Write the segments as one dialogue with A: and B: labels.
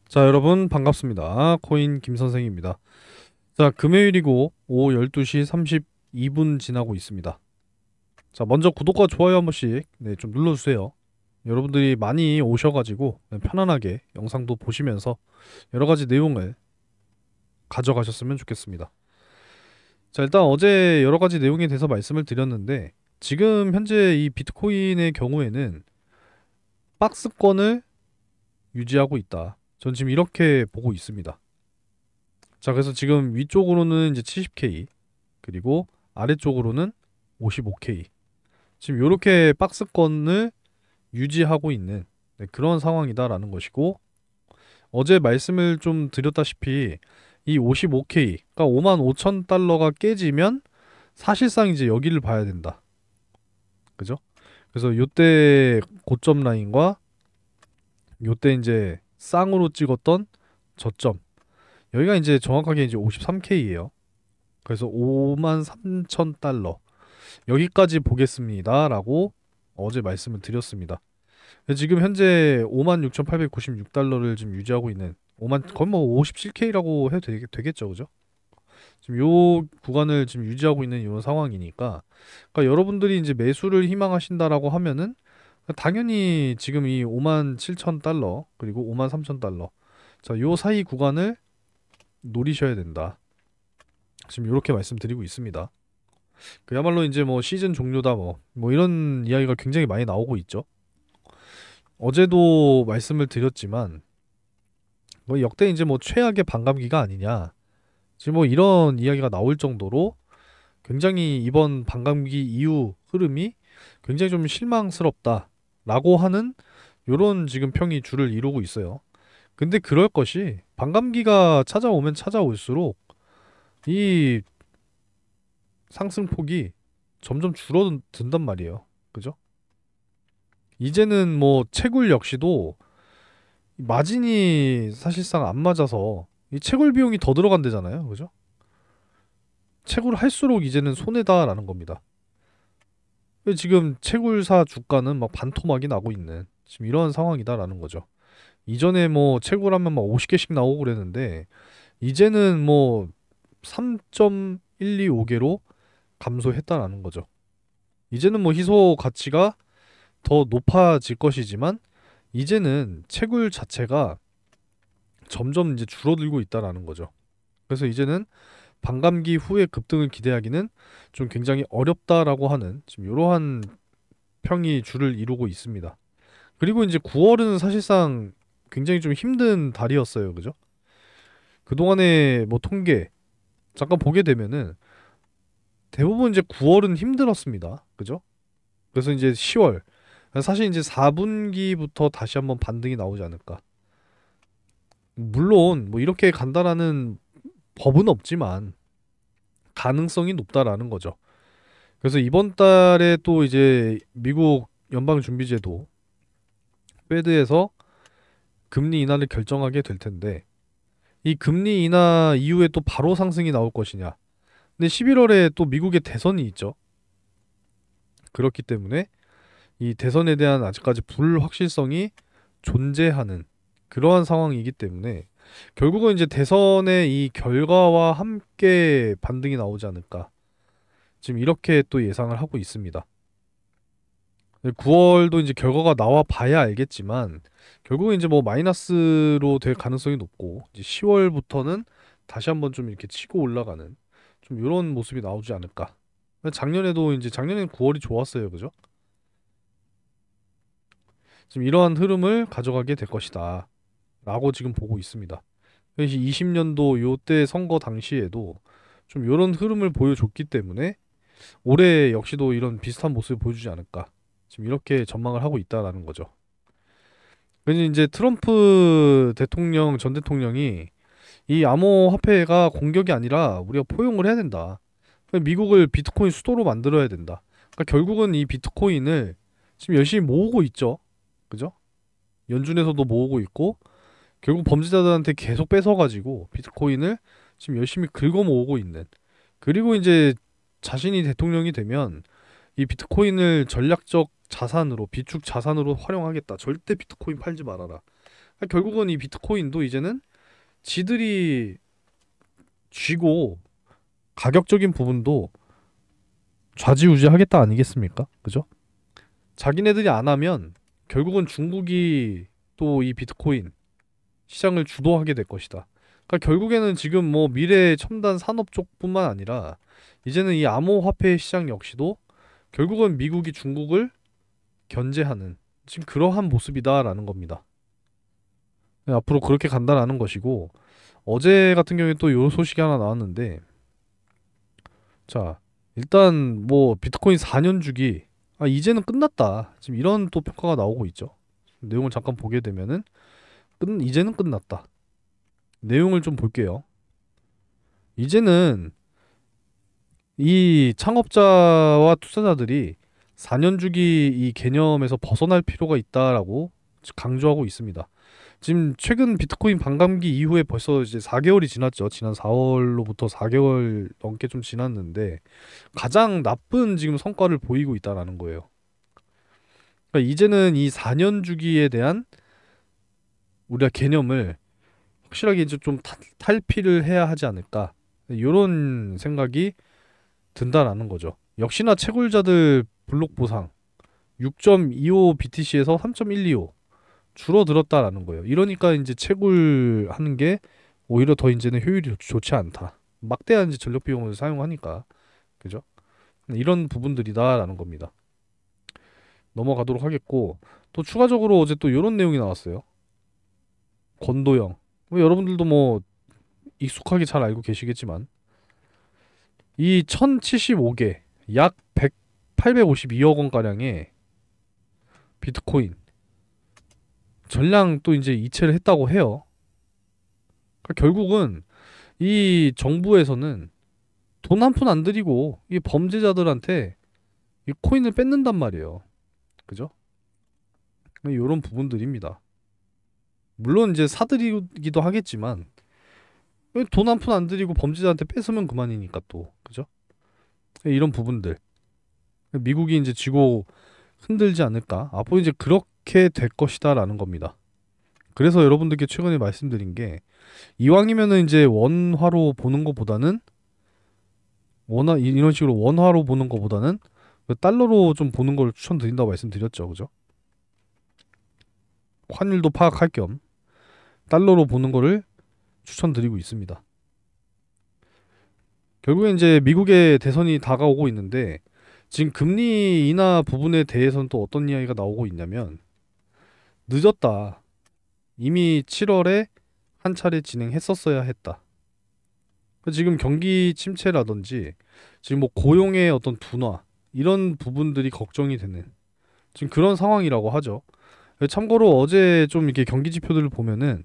A: 자, 여러분 반갑습니다. 코인 김선생입니다. 자, 금요일이고 오후 12시 32분 지나고 있습니다. 자, 먼저 구독과 좋아요 한 번씩 좀 눌러주세요. 여러분들이 많이 오셔가지고 편안하게 영상도 보시면서 여러가지 내용을 가져가셨으면 좋겠습니다. 자, 일단 어제 여러가지 내용에 대해서 말씀을 드렸는데, 지금 현재 이 비트코인의 경우에는 박스권을 유지하고 있다. 전 지금 이렇게 보고 있습니다. 자, 그래서 지금 위쪽으로는 이제 70K, 그리고 아래쪽으로는 55K. 지금 이렇게 박스권을 유지하고 있는 그런 상황이다라는 것이고, 어제 말씀을 좀 드렸다시피 이 55K, 그러니까 55,000달러가 깨지면 사실상 이제 여기를 봐야 된다. 그죠? 그래서 요때 고점 라인과 요때 이제 쌍으로 찍었던 저점, 여기가 이제 정확하게 이제 53K예요. 그래서 53,000달러 여기까지 보겠습니다 라고 어제 말씀을 드렸습니다. 지금 현재 56,896달러를 지금 유지하고 있는, 5만 거의 뭐 57K라고 해도 되겠죠, 그죠? 지금 요 구간을 지금 유지하고 있는 이런 상황이니까, 그러니까 여러분들이 이제 매수를 희망하신다라고 하면은 당연히 지금 이 57,000달러 그리고 53,000달러, 자, 요 사이 구간을 노리셔야 된다. 지금 이렇게 말씀드리고 있습니다. 그야말로 이제 뭐 시즌 종료다 뭐 이런 이야기가 굉장히 많이 나오고 있죠. 어제도 말씀을 드렸지만 뭐 역대 이제 뭐 최악의 반감기가 아니냐, 지금 뭐 이런 이야기가 나올 정도로 굉장히 이번 반감기 이후 흐름이 굉장히 좀 실망스럽다라고 하는 요런 지금 평이 줄을 이루고 있어요. 근데 그럴 것이 반감기가 찾아오면 찾아올수록 이 상승폭이 점점 줄어든단 말이에요. 그죠? 이제는 뭐 채굴 역시도 마진이 사실상 안 맞아서 이 채굴 비용이 더 들어간대잖아요. 그죠? 채굴 할수록 이제는 손해다라는 겁니다. 지금 채굴사 주가는 막 반토막이 나고 있는 지금 이런 상황이다라는 거죠. 이전에 뭐 채굴하면 막 50개씩 나오고 그랬는데 이제는 뭐 3.125개로 감소했다라는 거죠. 이제는 뭐 희소 가치가 더 높아질 것이지만 이제는 채굴 자체가 점점 이제 줄어들고 있다라는 거죠. 그래서 이제는 반감기 후에 급등을 기대하기는 좀 굉장히 어렵다라고 하는 지금 이러한 평이 줄을 이루고 있습니다. 그리고 이제 9월은 사실상 굉장히 좀 힘든 달이었어요. 그죠? 그동안에 뭐 통계 잠깐 보게 되면은 대부분 이제 9월은 힘들었습니다. 그죠? 그래서 이제 10월, 사실 이제 4분기부터 다시 한번 반등이 나오지 않을까. 물론 뭐 이렇게 간다라는 법은 없지만 가능성이 높다라는 거죠. 그래서 이번 달에 또 이제 미국 연방준비제도 페드에서 금리 인하를 결정하게 될 텐데, 이 금리 인하 이후에 또 바로 상승이 나올 것이냐. 근데 11월에 또 미국의 대선이 있죠. 그렇기 때문에 이 대선에 대한 아직까지 불확실성이 존재하는 그러한 상황이기 때문에 결국은 이제 대선의 이 결과와 함께 반등이 나오지 않을까. 지금 이렇게 또 예상을 하고 있습니다. 9월도 이제 결과가 나와 봐야 알겠지만 결국은 이제 뭐 마이너스로 될 가능성이 높고, 이제 10월부터는 다시 한번 좀 이렇게 치고 올라가는 좀 이런 모습이 나오지 않을까. 작년에도 이제 작년에는 9월이 좋았어요. 그죠? 지금 이러한 흐름을 가져가게 될 것이다 라고 지금 보고 있습니다. 20년도 요때 선거 당시에도 좀 이런 흐름을 보여줬기 때문에 올해 역시도 이런 비슷한 모습을 보여주지 않을까, 지금 이렇게 전망을 하고 있다라는 거죠. 그래서 이제 트럼프 대통령 전 대통령이 이 암호화폐가 공격이 아니라 우리가 포용을 해야 된다. 미국을 비트코인 수도로 만들어야 된다. 그러니까 결국은 이 비트코인을 지금 열심히 모으고 있죠. 그죠? 연준에서도 모으고 있고 결국 범죄자들한테 계속 뺏어가지고 비트코인을 지금 열심히 긁어 모으고 있는, 그리고 이제 자신이 대통령이 되면 이 비트코인을 전략적 자산으로, 비축 자산으로 활용하겠다. 절대 비트코인 팔지 말아라. 결국은 이 비트코인도 이제는 지들이 쥐고 가격적인 부분도 좌지우지하겠다 아니겠습니까? 그죠? 자기네들이 안 하면 결국은 중국이 또 이 비트코인 시장을 주도하게 될 것이다. 그러니까 결국에는 지금 뭐 미래 첨단 산업 쪽뿐만 아니라 이제는 이 암호화폐 시장 역시도 결국은 미국이 중국을 견제하는 지금 그러한 모습이다라는 겁니다. 네, 앞으로 그렇게 간다라는 것이고 어제 같은 경우에 또 요 소식이 하나 나왔는데 자 일단 뭐 비트코인 4년 주기 이제는 끝났다 지금 이런 또 평가가 나오고 있죠. 내용을 잠깐 보게 되면은 이제는 끝났다. 내용을 좀 볼게요. 이제는 이 창업자와 투자자들이 4년 주기 이 개념에서 벗어날 필요가 있다라고 강조하고 있습니다. 지금 최근 비트코인 반감기 이후에 벌써 이제 4개월이 지났죠. 지난 4월로부터 4개월 넘게 좀 지났는데 가장 나쁜 지금 성과를 보이고 있다라는 거예요. 그러니까 이제는 이 4년 주기에 대한 우리가 개념을 확실하게 이제 좀 탈피를 해야 하지 않을까. 이런 생각이 든다라는 거죠. 역시나 채굴자들 블록 보상 6.25 BTC에서 3.125 줄어들었다라는 거예요. 이러니까 이제 채굴하는 게 오히려 더 이제는 효율이 좋지 않다. 막대한 이제 전력 비용을 사용하니까 그죠? 이런 부분들이다라는 겁니다. 넘어가도록 하겠고 또 추가적으로 어제 또 이런 내용이 나왔어요. 권도형 뭐 여러분들도 뭐 익숙하게 잘 알고 계시겠지만 이 1075개 약 852억 원가량의 비트코인 전량 또 이제 이체를 했다고 해요. 그러니까 결국은 이 정부에서는 돈 한 푼 안 들이고 이 범죄자들한테 이 코인을 뺏는단 말이에요. 그죠? 이런 부분들입니다. 물론 이제 사들이기도 하겠지만 돈 한 푼 안 들이고 범죄자한테 뺏으면 그만이니까 또 그죠? 이런 부분들 미국이 이제 쥐고 흔들지 않을까? 앞으로 이제 그렇게 될 것이다라는 겁니다. 그래서 여러분들께 최근에 말씀드린 게 이왕이면은 이제 원화로 보는 것보다는 이런 식으로 원화로 보는 것보다는 그 달러로 좀 보는 걸 추천드린다고 말씀드렸죠, 그죠? 환율도 파악할 겸 달러로 보는 거를 추천드리고 있습니다. 결국엔 이제 미국의 대선이 다가오고 있는데 지금 금리 인하 부분에 대해서는 또 어떤 이야기가 나오고 있냐면 늦었다. 이미 7월에 한 차례 진행했었어야 했다. 지금 경기 침체라든지 지금 뭐 고용의 어떤 둔화 이런 부분들이 걱정이 되는 지금 그런 상황이라고 하죠. 참고로 어제 좀 이렇게 경기 지표들을 보면은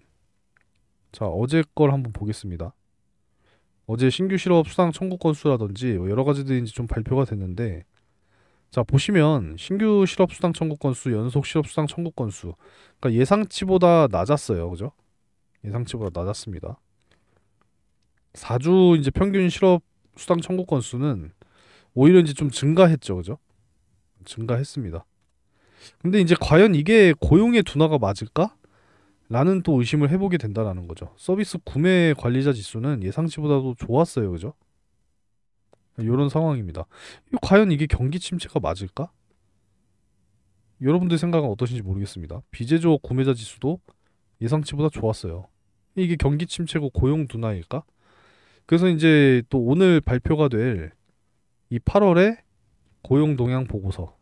A: 자 어제 걸 한번 보겠습니다. 어제 신규 실업 수당 청구 건수라든지 뭐 여러 가지들이 이제 좀 발표가 됐는데 자 보시면 신규 실업 수당 청구 건수, 연속 실업 수당 청구 건수 그러니까 예상치보다 낮았어요. 그죠? 예상치보다 낮았습니다. 4주 이제 평균 실업 수당 청구 건수는 오히려 이제 좀 증가했죠. 그죠? 증가했습니다. 근데 이제 과연 이게 고용의 둔화가 맞을까? 라는 또 의심을 해보게 된다라는 거죠. 서비스 구매 관리자 지수는 예상치보다도 좋았어요. 그죠? 이런 상황입니다. 과연 이게 경기 침체가 맞을까? 여러분들 생각은 어떠신지 모르겠습니다. 비제조업 구매자 지수도 예상치보다 좋았어요. 이게 경기 침체고 고용 둔화일까? 그래서 이제 또 오늘 발표가 될 이 8월에 고용 동향 보고서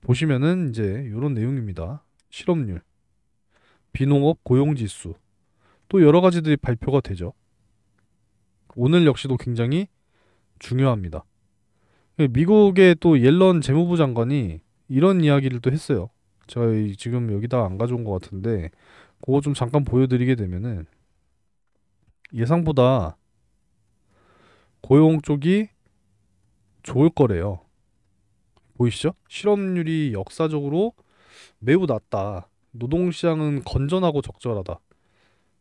A: 보시면은 이제 이런 내용입니다. 실업률, 비농업 고용 지수, 또 여러 가지들이 발표가 되죠. 오늘 역시도 굉장히 중요합니다. 미국의 또 옐런 재무부 장관이 이런 이야기를 또 했어요. 제가 지금 여기다 안 가져온 것 같은데 그거 좀 잠깐 보여드리게 되면은 예상보다 고용 쪽이 좋을 거래요. 보이시죠? 실업률이 역사적으로 매우 낮다. 노동시장은 건전하고 적절하다.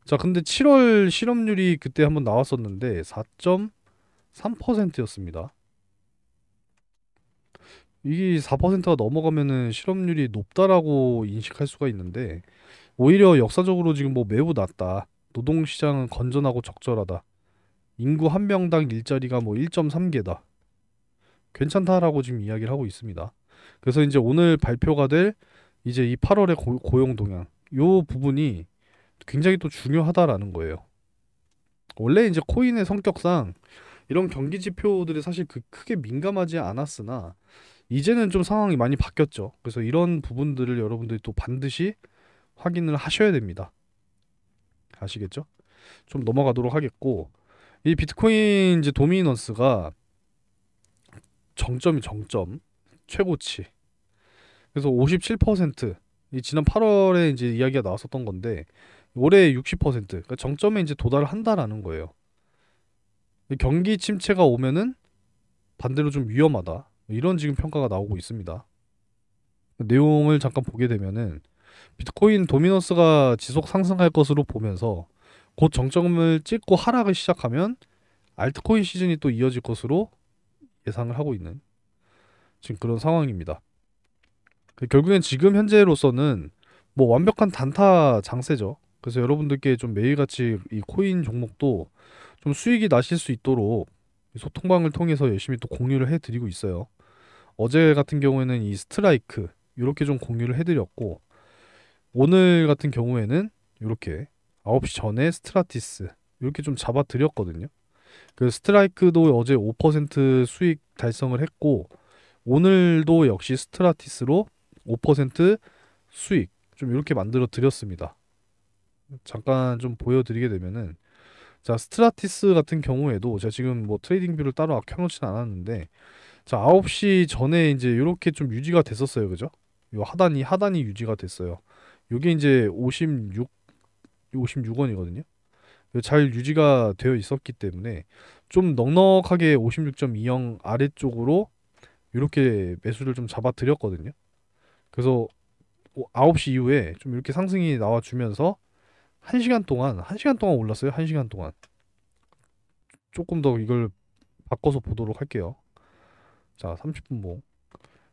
A: 자, 근데 7월 실업률이 그때 한번 나왔었는데 4.3%였습니다. 이게 4%가 넘어가면은 실업률이 높다라고 인식할 수가 있는데 오히려 역사적으로 지금 뭐 매우 낮다. 노동시장은 건전하고 적절하다. 인구 한 명당 일자리가 뭐 1.3개다. 괜찮다라고 지금 이야기를 하고 있습니다. 그래서 이제 오늘 발표가 될 이제 이 8월의 고용 동향 요 부분이 굉장히 또 중요하다라는 거예요. 원래 이제 코인의 성격상 이런 경기 지표들이 사실 크게 민감하지 않았으나 이제는 좀 상황이 많이 바뀌었죠. 그래서 이런 부분들을 여러분들이 또 반드시 확인을 하셔야 됩니다. 아시겠죠? 좀 넘어가도록 하겠고, 이 비트코인 이제 도미넌스가 정점이 정점 최고치. 그래서 57%, 이 지난 8월에 이제 이야기가 나왔었던 건데 올해 60%, 그러니까 정점에 이제 도달을 한다라는 거예요. 경기 침체가 오면은 반대로 좀 위험하다. 이런 지금 평가가 나오고 있습니다. 내용을 잠깐 보게 되면은 비트코인 도미넌스가 지속 상승할 것으로 보면서 곧 정점을 찍고 하락을 시작하면 알트코인 시즌이 또 이어질 것으로 예상을 하고 있는 지금 그런 상황입니다. 결국엔 지금 현재로서는 뭐 완벽한 단타 장세죠. 그래서 여러분들께 좀 매일같이 이 코인 종목도 좀 수익이 나실 수 있도록 소통방을 통해서 열심히 또 공유를 해드리고 있어요. 어제 같은 경우에는 이 스트라이크 이렇게 좀 공유를 해드렸고, 오늘 같은 경우에는 이렇게 9시 전에 스트라티스 이렇게 좀 잡아드렸거든요. 그 스트라이크도 어제 5% 수익 달성을 했고, 오늘도 역시 스트라티스로 5% 수익 좀 이렇게 만들어 드렸습니다. 잠깐 좀 보여드리게 되면은, 자, 스트라티스 같은 경우에도 제가 지금 뭐 트레이딩 뷰를 따로 켜놓지는 않았는데, 자, 9시 전에 이제 이렇게 좀 유지가 됐었어요. 그죠? 요 하단이 유지가 됐어요. 요게 이제 56원이거든요. 잘 유지가 되어 있었기 때문에 좀 넉넉하게 56.20 아래쪽으로 이렇게 매수를 좀 잡아 드렸거든요. 그래서 9시 이후에 좀 이렇게 상승이 나와 주면서 1시간 동안 올랐어요. 1시간 동안. 조금 더 이걸 바꿔서 보도록 할게요. 자, 30분 봉.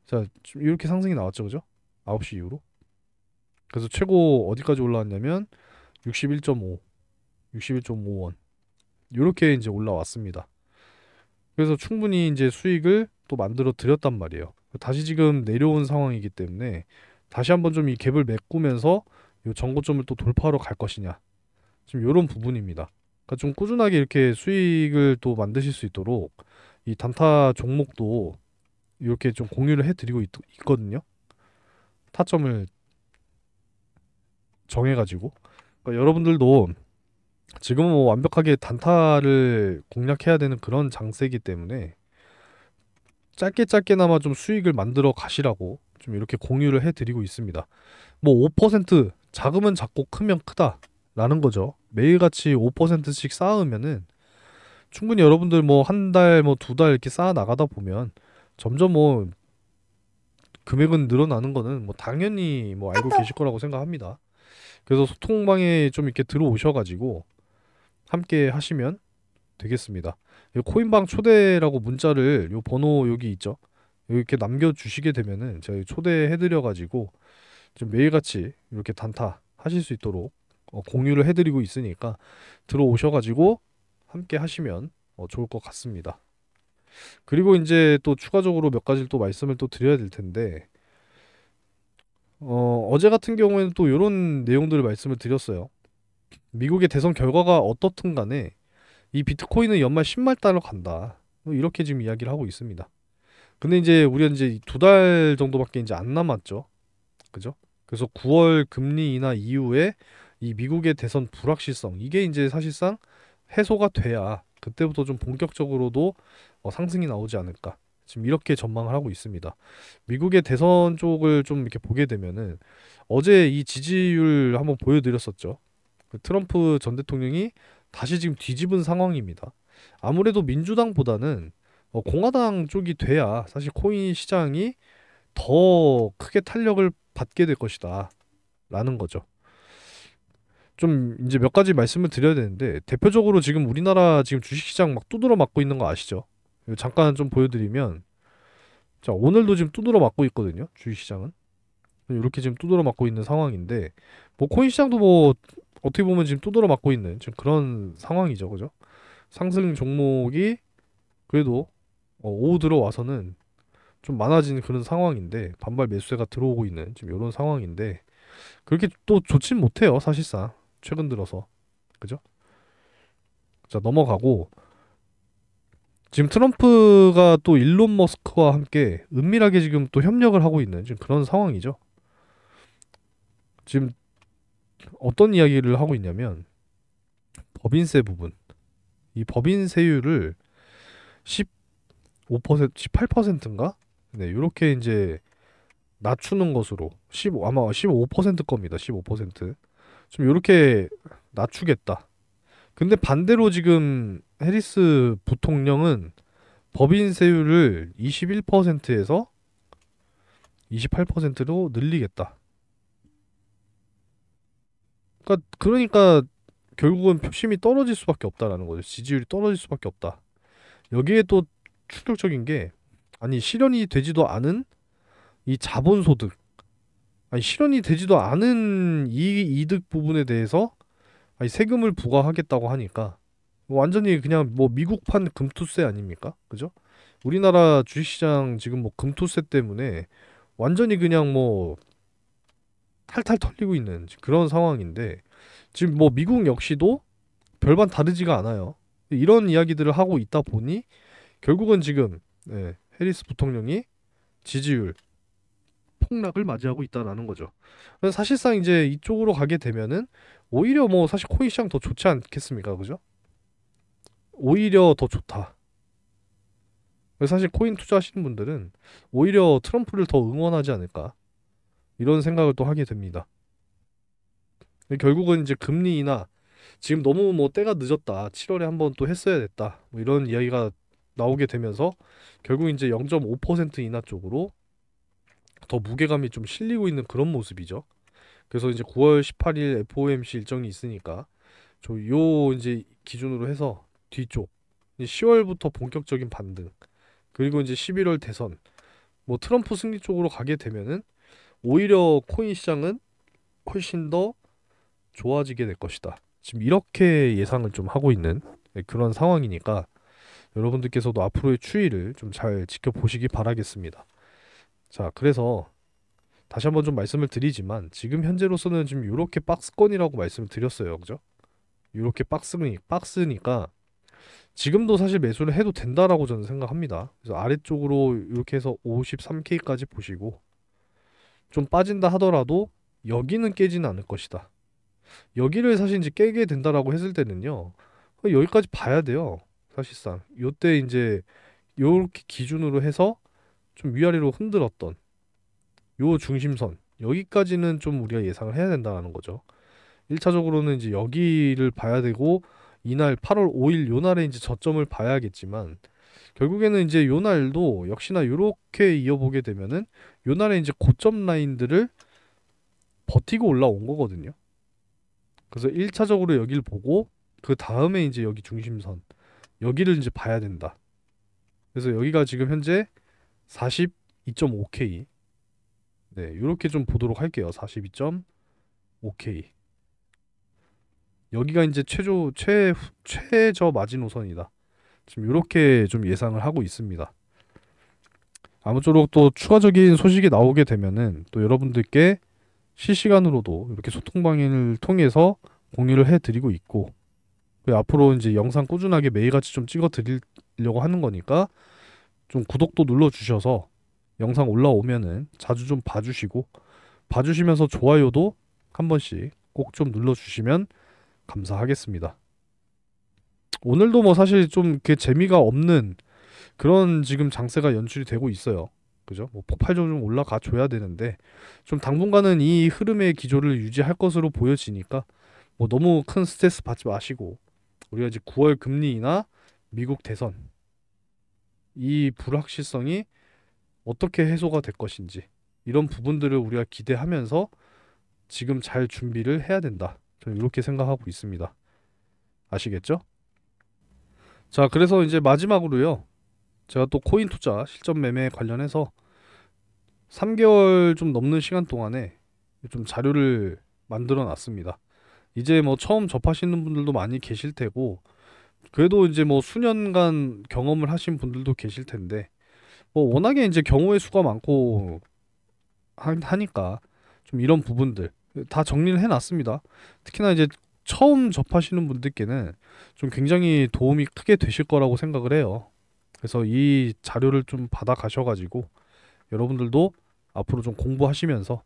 A: 자, 좀 이렇게 상승이 나왔죠. 그죠? 9시 이후로. 그래서 최고 어디까지 올라왔냐면 61.5, 61.5원. 이렇게 이제 올라왔습니다. 그래서 충분히 이제 수익을 또 만들어 드렸단 말이에요. 다시 지금 내려온 상황이기 때문에 다시 한번 좀 이 갭을 메꾸면서 이 정고점을 또 돌파하러 갈 것이냐. 지금 이런 부분입니다. 그러니까 좀 꾸준하게 이렇게 수익을 또 만드실 수 있도록 이 단타 종목도 이렇게 좀 공유를 해드리고 있거든요. 타점을 정해가지고. 그러니까 여러분들도 지금은 뭐 완벽하게 단타를 공략해야 되는 그런 장세이기 때문에 짧게나마 좀 수익을 만들어 가시라고 좀 이렇게 공유를 해드리고 있습니다. 뭐 5% 작으면 작고 크면 크다 라는 거죠. 매일같이 5%씩 쌓으면은 충분히 여러분들 뭐 한 달 뭐 두 달 이렇게 쌓아 나가다 보면 점점 뭐 금액은 늘어나는 거는 뭐 당연히 뭐 알고 계실 거라고 생각합니다. 그래서 소통방에 좀 이렇게 들어오셔가지고 함께 하시면 되겠습니다. 이 코인방 초대라고 문자를 요 번호 여기 있죠. 이렇게 남겨주시게 되면은 제가 초대해드려가지고 좀 매일같이 이렇게 단타 하실 수 있도록 공유를 해드리고 있으니까 들어오셔가지고 함께 하시면 좋을 것 같습니다. 그리고 이제 또 추가적으로 몇 가지를 또 말씀을 또 드려야 될 텐데, 어제 같은 경우에는 또 이런 내용들을 말씀을 드렸어요. 미국의 대선 결과가 어떻든 간에 이 비트코인은 연말 10만 달러 간다. 이렇게 지금 이야기를 하고 있습니다. 근데 이제 우리가 이제 2달 정도밖에 이제 안 남았죠. 그죠? 그래서 9월 금리 인하 이후에 이 미국의 대선 불확실성 이게 이제 사실상 해소가 돼야 그때부터 좀 본격적으로도 상승이 나오지 않을까. 지금 이렇게 전망을 하고 있습니다. 미국의 대선 쪽을 좀 이렇게 보게 되면은 어제 이 지지율 한번 보여드렸었죠. 그 트럼프 전 대통령이 다시 지금 뒤집은 상황입니다. 아무래도 민주당보다는 공화당 쪽이 돼야 사실 코인 시장이 더 크게 탄력을 받게 될 것이다 라는 거죠. 좀 이제 몇 가지 말씀을 드려야 되는데, 대표적으로 지금 우리나라 지금 주식시장 막 두드러 맞고 있는 거 아시죠? 이거 잠깐 좀 보여드리면, 자, 오늘도 지금 두드러 맞고 있거든요. 주식시장은. 이렇게 지금 두드러 맞고 있는 상황인데 뭐 코인 시장도 뭐 어떻게 보면 지금 두드러 맞고 있는 지금 그런 상황이죠, 그죠? 상승 종목이 그래도 오후 들어와서는 좀 많아지는 그런 상황인데 반발 매수세가 들어오고 있는 지금 이런 상황인데 그렇게 또 좋진 못해요, 사실상 최근 들어서, 그죠? 자, 넘어가고 지금 트럼프가 또 일론 머스크와 함께 은밀하게 지금 또 협력을 하고 있는 지금 그런 상황이죠. 지금 어떤 이야기를 하고 있냐면 법인세 부분, 이 법인세율을 15%, 18%인가? 네, 이렇게 이제 낮추는 것으로 15, 아마 15% 겁니다. 15%. 좀 이렇게 낮추겠다. 근데 반대로 지금 해리스 부통령은 법인세율을 21%에서 28%로 늘리겠다. 그러니까 결국은 표심이 떨어질 수밖에 없다라는 거죠. 지지율이 떨어질 수밖에 없다. 여기에 또 충격적인 게 아니 실현이 되지도 않은 이 자본소득, 아니 실현이 되지도 않은 이 이득 부분에 대해서 아니 세금을 부과하겠다고 하니까 완전히 그냥 뭐 미국판 금투세 아닙니까? 그죠? 우리나라 주식시장 지금 뭐 금투세 때문에 완전히 그냥 뭐 탈탈 털리고 있는 그런 상황인데 지금 뭐 미국 역시도 별반 다르지가 않아요. 이런 이야기들을 하고 있다 보니 결국은 지금 해리스 부통령이 지지율 폭락을 맞이하고 있다라는 거죠. 그래서 사실상 이제 이쪽으로 가게 되면은 오히려 뭐 사실 코인 시장 더 좋지 않겠습니까? 그죠? 오히려 더 좋다. 그래서 사실 코인 투자하시는 분들은 오히려 트럼프를 더 응원하지 않을까 이런 생각을 또 하게 됩니다. 결국은 이제 금리 인하 지금 너무 뭐 때가 늦었다. 7월에 한번 또 했어야 됐다. 뭐 이런 이야기가 나오게 되면서 결국 이제 0.5% 인하 쪽으로 더 무게감이 좀 실리고 있는 그런 모습이죠. 그래서 이제 9월 18일 FOMC 일정이 있으니까 요 이제 기준으로 해서 뒤쪽 10월부터 본격적인 반등 그리고 이제 11월 대선 뭐 트럼프 승리 쪽으로 가게 되면은 오히려 코인 시장은 훨씬 더 좋아지게 될 것이다. 지금 이렇게 예상을 좀 하고 있는 그런 상황이니까 여러분들께서도 앞으로의 추이를 좀 잘 지켜보시기 바라겠습니다. 자, 그래서 다시 한번 좀 말씀을 드리지만 지금 현재로서는 지금 이렇게 박스권이라고 말씀을 드렸어요. 그죠? 이렇게 박스니까 지금도 사실 매수를 해도 된다라고 저는 생각합니다. 그래서 아래쪽으로 이렇게 해서 53K까지 보시고 좀 빠진다 하더라도 여기는 깨지는 않을 것이다. 여기를 사실 이제 깨게 된다라고 했을 때는요. 여기까지 봐야 돼요. 사실상 요때 이제 요렇게 기준으로 해서 좀 위아래로 흔들었던 요 중심선 여기까지는 좀 우리가 예상을 해야 된다는 거죠. 1차적으로는 이제 여기를 봐야 되고 이날 8월 5일 요 날에 이제 저점을 봐야겠지만 결국에는 이제 요 날도 역시나 요렇게 이어보게 되면은 요 날에 이제 고점 라인들을 버티고 올라온 거거든요. 그래서 1차적으로 여기를 보고 그 다음에 이제 여기 중심선 여기를 이제 봐야 된다. 그래서 여기가 지금 현재 42.5K 네, 이렇게 좀 보도록 할게요. 42.5K 여기가 이제 최저 마지노선이다. 지금 이렇게 좀 예상을 하고 있습니다. 아무쪼록 또 추가적인 소식이 나오게 되면은 또 여러분들께 실시간으로도 이렇게 소통 방향을 통해서 공유를 해드리고 있고 앞으로 이제 영상 꾸준하게 매일같이 좀 찍어 드리려고 하는 거니까 좀 구독도 눌러 주셔서 영상 올라오면은 자주 좀 봐주시고 봐주시면서 좋아요도 한 번씩 꼭 좀 눌러 주시면 감사하겠습니다. 오늘도 뭐 사실 좀 이렇게 재미가 없는 그런 지금 장세가 연출이 되고 있어요. 그죠? 뭐 폭발적으로 좀 올라가 줘야 되는데 좀 당분간은 이 흐름의 기조를 유지할 것으로 보여지니까 뭐 너무 큰 스트레스 받지 마시고 우리가 이제 9월 금리 인하 미국 대선 이 불확실성이 어떻게 해소가 될 것인지 이런 부분들을 우리가 기대하면서 지금 잘 준비를 해야 된다. 저는 이렇게 생각하고 있습니다. 아시겠죠? 자, 그래서 이제 마지막으로요. 제가 또 코인 투자 실전 매매 관련해서 3개월 좀 넘는 시간 동안에 좀 자료를 만들어 놨습니다. 이제 뭐 처음 접하시는 분들도 많이 계실 테고, 그래도 이제 뭐 수년간 경험을 하신 분들도 계실 텐데, 뭐 워낙에 이제 경우의 수가 많고 하니까 좀 이런 부분들 다 정리를 해놨습니다. 특히나 이제 처음 접하시는 분들께는 좀 굉장히 도움이 크게 되실 거라고 생각을 해요. 그래서 이 자료를 좀 받아 가셔가지고 여러분들도 앞으로 좀 공부하시면서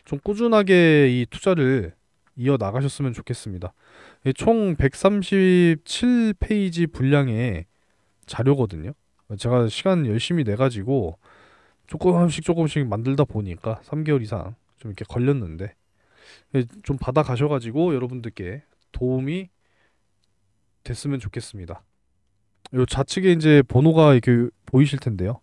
A: 좀 꾸준하게 이 투자를 이어 나가셨으면 좋겠습니다. 총 137페이지 분량의 자료거든요. 제가 시간 열심히 내가지고 조금씩 만들다 보니까 3개월 이상 좀 이렇게 걸렸는데, 좀 받아 가셔가지고 여러분들께 도움이 됐으면 좋겠습니다. 요 좌측에 이제 번호가 이렇게 보이실 텐데요.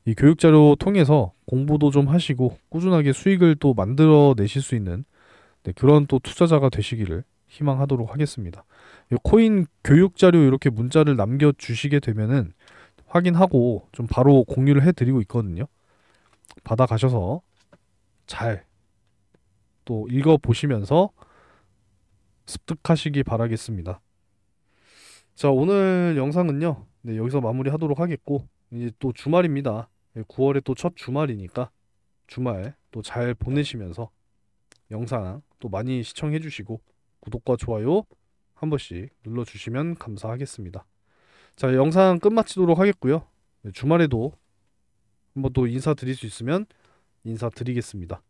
A: 이 교육 자료 통해서 공부도 좀 하시고 꾸준하게 수익을 또 만들어 내실 수 있는, 네, 그런 또 투자자가 되시기를 희망하도록 하겠습니다. 이 코인 교육 자료 이렇게 문자를 남겨 주시게 되면은 확인하고 좀 바로 공유를 해 드리고 있거든요. 받아 가셔서 잘 또 읽어 보시면서 습득하시기 바라겠습니다. 자, 오늘 영상은요, 네, 여기서 마무리하도록 하겠고, 이제 또 주말입니다. 9월에 또 첫 주말이니까 주말 또 잘 보내시면서 영상 또 많이 시청해 주시고 구독과 좋아요 한 번씩 눌러주시면 감사하겠습니다. 자, 영상 끝마치도록 하겠고요. 네, 주말에도 한번 또 인사드릴 수 있으면 인사드리겠습니다.